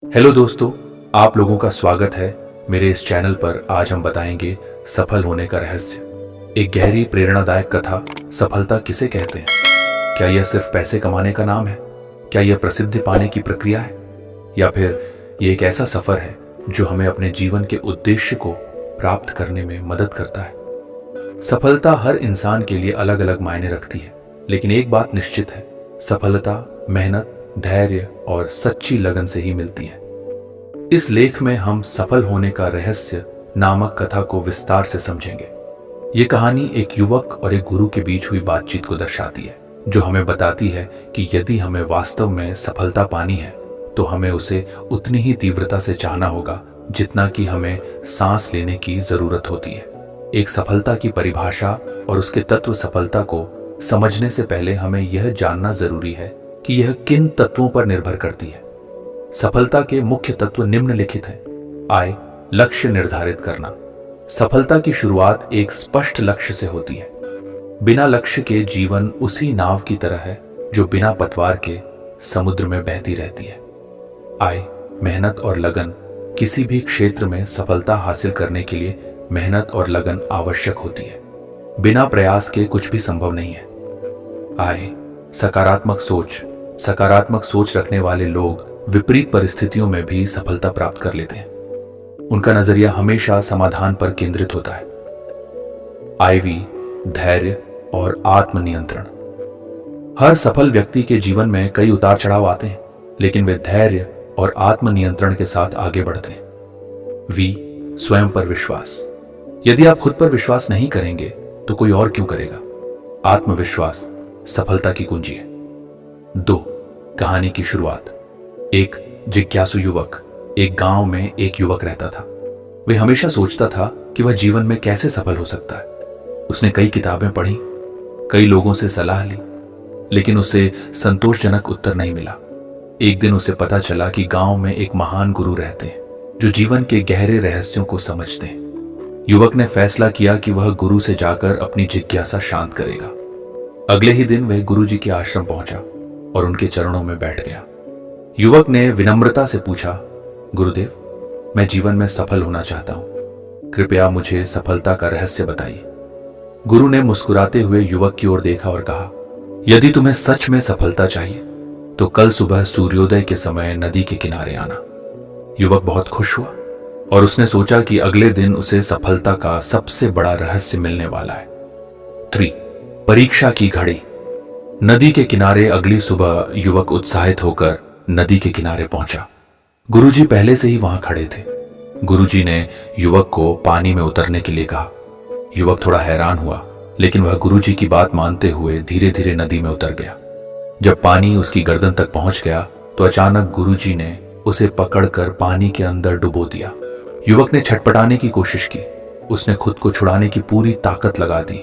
Hello दोस्तों, आप लोगों का स्वागत है मेरे इस चैनल पर। आज हम बताएंगे सफल होने का रहस्य। एक गहरी प्रेरणादायक कथा। सफलता किसे कहते हैं? क्या यह सिर्फ पैसे कमाने का नाम है? क्या यह प्रसिद्धि पाने की प्रक्रिया है, या फिर यह एक ऐसा सफर है जो हमें अपने जीवन के उद्देश्य को प्राप्त करने में मदद करता है? सफलता हर इंसान के लिए अलग अलग मायने रखती है, लेकिन एक बात निश्चित है, सफलता मेहनत, धैर्य और सच्ची लगन से ही मिलती है। इस लेख में हम सफल होने का रहस्य नामक कथा को विस्तार से समझेंगे। ये कहानी एक युवक और एक गुरु के बीच हुई बातचीत को दर्शाती है, जो हमें बताती है कि यदि हमें वास्तव में सफलता पानी है तो हमें उसे उतनी ही तीव्रता से चाहना होगा जितना कि हमें सांस लेने की जरूरत होती है। एक सफलता की परिभाषा और उसके तत्व सफलता को समझने से पहले हमें यह जानना जरूरी है कि यह किन तत्वों पर निर्भर करती है। सफलता के मुख्य तत्व निम्नलिखित हैं। आय, लक्ष्य निर्धारित करना। सफलता की शुरुआत एक स्पष्ट लक्ष्य से होती है। बिना लक्ष्य के जीवन उसी नाव की तरह है जो बिना पतवार के समुद्र में बहती रहती है। आय, मेहनत और लगन। किसी भी क्षेत्र में सफलता हासिल करने के लिए मेहनत और लगन आवश्यक होती है। बिना प्रयास के कुछ भी संभव नहीं है। आय, सकारात्मक सोच। सकारात्मक सोच रखने वाले लोग विपरीत परिस्थितियों में भी सफलता प्राप्त कर लेते हैं। उनका नजरिया हमेशा समाधान पर केंद्रित होता है। आईवी, धैर्य और आत्मनियंत्रण। हर सफल व्यक्ति के जीवन में कई उतार चढ़ाव आते हैं, लेकिन वे धैर्य और आत्मनियंत्रण के साथ आगे बढ़ते हैं। वी, स्वयं पर विश्वास। यदि आप खुद पर विश्वास नहीं करेंगे तो कोई और क्यों करेगा? आत्मविश्वास सफलता की कुंजी है। 2, कहानी की शुरुआत। एक जिज्ञासु युवक। एक गांव में एक युवक रहता था। वह हमेशा सोचता था कि वह जीवन में कैसे सफल हो सकता है। उसने कई किताबें पढ़ी, कई लोगों से सलाह ली, लेकिन उसे संतोषजनक उत्तर नहीं मिला। एक दिन उसे पता चला कि गांव में एक महान गुरु रहते हैं जो जीवन के गहरे रहस्यों को समझते हैं। युवक ने फैसला किया कि वह गुरु से जाकर अपनी जिज्ञासा शांत करेगा। अगले ही दिन वह गुरु जी के आश्रम पहुंचा और उनके चरणों में बैठ गया। युवक ने विनम्रता से पूछा, गुरुदेव, मैं जीवन में सफल होना चाहता हूं, कृपया मुझे सफलता का रहस्य बताइए। गुरु ने मुस्कुराते हुए युवक की ओर देखा और कहा, यदि तुम्हें सच में सफलता चाहिए तो कल सुबह सूर्योदय के समय नदी के किनारे आना। युवक बहुत खुश हुआ और उसने सोचा कि अगले दिन उसे सफलता का सबसे बड़ा रहस्य मिलने वाला है। 3, परीक्षा की घड़ी। नदी के किनारे अगली सुबह युवक उत्साहित होकर नदी के किनारे पहुंचा। गुरुजी पहले से ही वहां खड़े थे। गुरुजी ने युवक को पानी में उतरने के लिए कहा। युवक थोड़ा हैरान हुआ, लेकिन वह गुरुजी की बात मानते हुए धीरे धीरे नदी में उतर गया। जब पानी उसकी गर्दन तक पहुंच गया तो अचानक गुरुजी ने उसे पकड़कर पानी के अंदर डुबो दिया। युवक ने छटपटाने की कोशिश की। उसने खुद को छुड़ाने की पूरी ताकत लगा दी,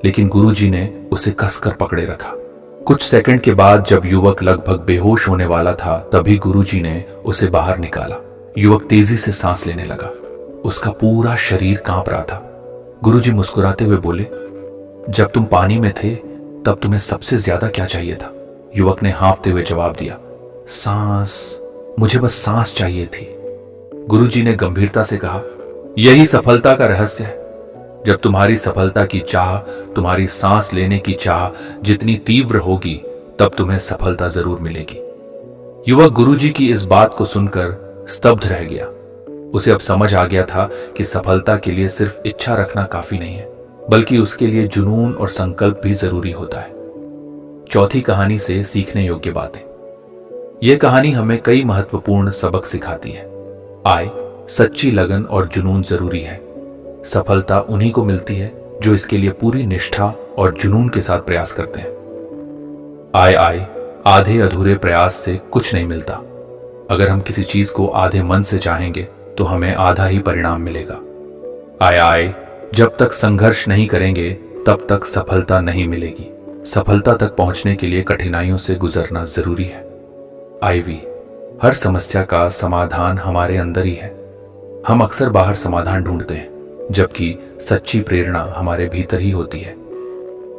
लेकिन गुरुजी ने उसे कसकर पकड़े रखा। कुछ सेकंड के बाद जब युवक लगभग बेहोश होने वाला था, तभी गुरुजी ने उसे बाहर निकाला। युवक तेजी से सांस लेने लगा। उसका पूरा शरीर कांप रहा था। गुरुजी मुस्कुराते हुए बोले, जब तुम पानी में थे तब तुम्हें सबसे ज्यादा क्या चाहिए था? युवक ने हाँफते हुए जवाब दिया, सांस, मुझे बस सांस चाहिए थी। गुरुजी ने गंभीरता से कहा, यही सफलता का रहस्य है। जब तुम्हारी सफलता की चाह, तुम्हारी सांस लेने की चाह जितनी तीव्र होगी, तब तुम्हें सफलता जरूर मिलेगी। युवक गुरुजी की इस बात को सुनकर स्तब्ध रह गया। उसे अब समझ आ गया था कि सफलता के लिए सिर्फ इच्छा रखना काफी नहीं है, बल्कि उसके लिए जुनून और संकल्प भी जरूरी होता है। चौथी कहानी से सीखने योग्य बातें। यह कहानी हमें कई महत्वपूर्ण सबक सिखाती है। आय, सच्ची लगन और जुनून जरूरी है। सफलता उन्हीं को मिलती है जो इसके लिए पूरी निष्ठा और जुनून के साथ प्रयास करते हैं। आय, आधे अधूरे प्रयास से कुछ नहीं मिलता। अगर हम किसी चीज को आधे मन से चाहेंगे तो हमें आधा ही परिणाम मिलेगा। आय, जब तक संघर्ष नहीं करेंगे तब तक सफलता नहीं मिलेगी। सफलता तक पहुंचने के लिए कठिनाइयों से गुजरना जरूरी है। आईवी, हर समस्या का समाधान हमारे अंदर ही है। हम अक्सर बाहर समाधान ढूंढते हैं, जबकि सच्ची प्रेरणा हमारे भीतर ही होती है।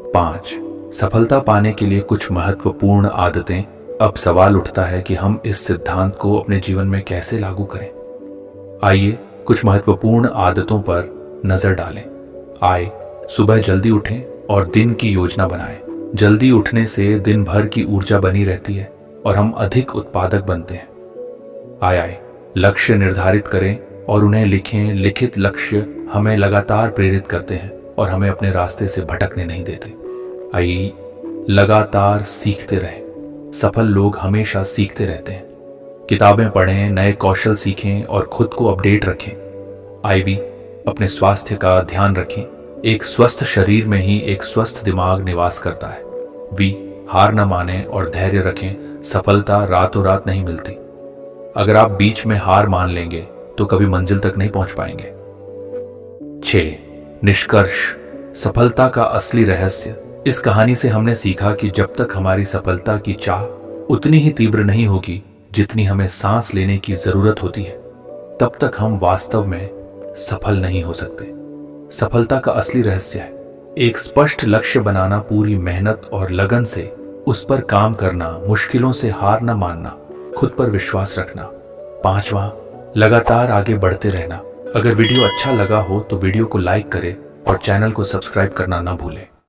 5, सफलता पाने के लिए कुछ महत्वपूर्ण आदतें अब सवाल उठता है कि हम इस सिद्धांत को अपने जीवन में कैसे लागू करें। आइए कुछ महत्वपूर्ण आदतों पर नजर डालें। आए सुबह जल्दी उठें और दिन की योजना बनाएं। जल्दी उठने से दिन भर की ऊर्जा बनी रहती है और हम अधिक उत्पादक बनते हैं। आए लक्ष्य निर्धारित करें और उन्हें लिखें। लिखित लक्ष्य हमें लगातार प्रेरित करते हैं और हमें अपने रास्ते से भटकने नहीं देते। आइए लगातार सीखते रहें। सफल लोग हमेशा सीखते रहते हैं। किताबें पढ़ें, नए कौशल सीखें और खुद को अपडेट रखें। आईवी अपने स्वास्थ्य का ध्यान रखें। एक स्वस्थ शरीर में ही एक स्वस्थ दिमाग निवास करता है। वी हार न मानें और धैर्य रखें। सफलता रातों रात नहीं मिलती। अगर आप बीच में हार मान लेंगे तो कभी मंजिल तक नहीं पहुंच पाएंगे। 6 निष्कर्ष। सफलता का असली रहस्य। इस कहानी से हमने सीखा कि जब तक हमारी सफलता की चाह उतनी ही तीव्र नहीं होगी जितनी हमें सांस लेने की जरूरत होती है, तब तक हम वास्तव में सफल नहीं हो सकते। सफलता का असली रहस्य है एक स्पष्ट लक्ष्य बनाना, पूरी मेहनत और लगन से उस पर काम करना, मुश्किलों से हार न मानना, खुद पर विश्वास रखना। 5वां, लगातार आगे बढ़ते रहना। अगर वीडियो अच्छा लगा हो तो वीडियो को लाइक करें और चैनल को सब्सक्राइब करना ना भूलें।